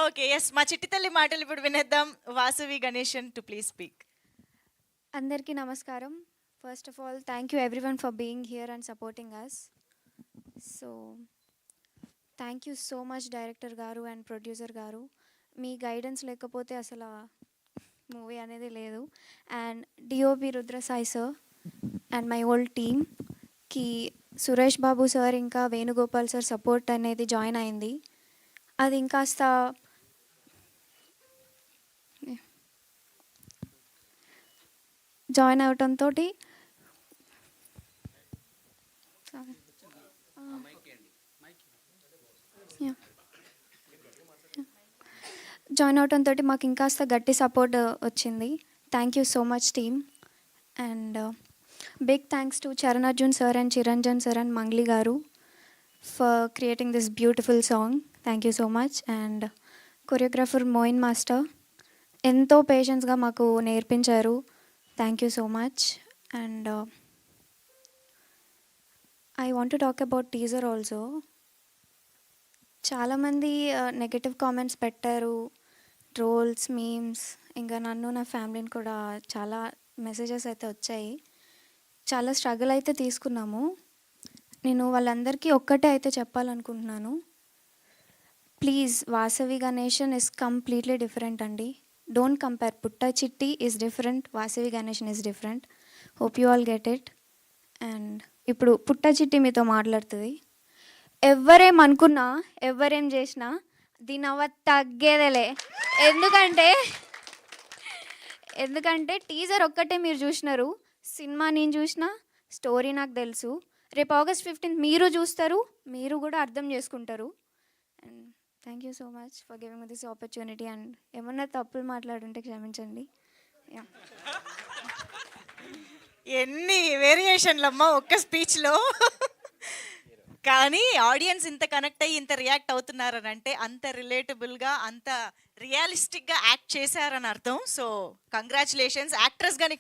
Okay. Yes. మా చిట్టి తల్లి మాటలు ఇప్పుడు వినేద్దాం. Vasavi Ganeshan to please speak. అందరికీ నమస్కారం. First of all thank you everyone for being here and supporting us. So thank you so much director గారు అండ్ ప్రొడ్యూసర్ గారు. మీ గైడెన్స్ లేకపోతే అసలు మూవీ అనేది లేదు. And DOP Rudra Sai sir and my old టీమ్కి సురేష్ బాబు సార్ ఇంకా వేణుగోపాల్ సార్ సపోర్ట్ అనేది జాయిన్ అయింది. అది ఇంకాస్త జాయిన్ అవటంతో మాకు ఇంకాస్త గట్టి సపోర్ట్ వచ్చింది. Thank you so much team. And big thanks to Charan Arjun sir and Chiranjan sir and Mangli గారు for creating this beautiful song. Thank you so much. And choreographer Moin master ఎంతో పేషెన్స్గా మాకు నేర్పించారు. Thank you so much. And I want to talk about teaser also. చాలామంది negative comments పెట్టారు, trolls, memes, ఇంకా నన్ను నా ఫ్యామిలీని కూడా చాలా మెసేజెస్ అయితే వచ్చాయి. చాలా స్ట్రగుల్ అయితే తీసుకున్నాము. నేను వాళ్ళందరికీ ఒక్కటే అయితే చెప్పాలనుకుంటున్నాను. Please, Vasavi Ganeshan is completely different అండి. Don't compare. Putta Chitti is different, Vasavi Ganeshan is different. Hope you all get it. And ఇప్పుడు పుట్ట చిట్టి మీతో మాట్లాడుతుంది. ఎవరేమనుకున్నా, ఎవరేం చేసినా దీని అవ్వ తగ్గేదేలే. ఎందుకంటే టీజర్ ఒక్కటే మీరు చూసినారు, సినిమా నేను చూసిన, స్టోరీ నాకు తెలుసు. రేపు August 15th మీరు చూస్తారు, మీరు కూడా అర్థం చేసుకుంటారు. And thank you so much for giving me this opportunity. And ఏమన్నా తప్పులు మాట్లాడుంటే క్షమించండి. ఎన్ని వేరియేషన్లమ్మా ఒక్క స్పీచ్లో. కానీ ఆడియన్స్ ఇంత కనెక్ట్ అయ్యి ఇంత రియాక్ట్ అవుతున్నారని అంటే అంత రిలేటబుల్గా, అంత రియలిస్టిక్గా యాక్ట్ చేశారని అర్థం. So congratulations. యాక్ట్రెస్గా నీకు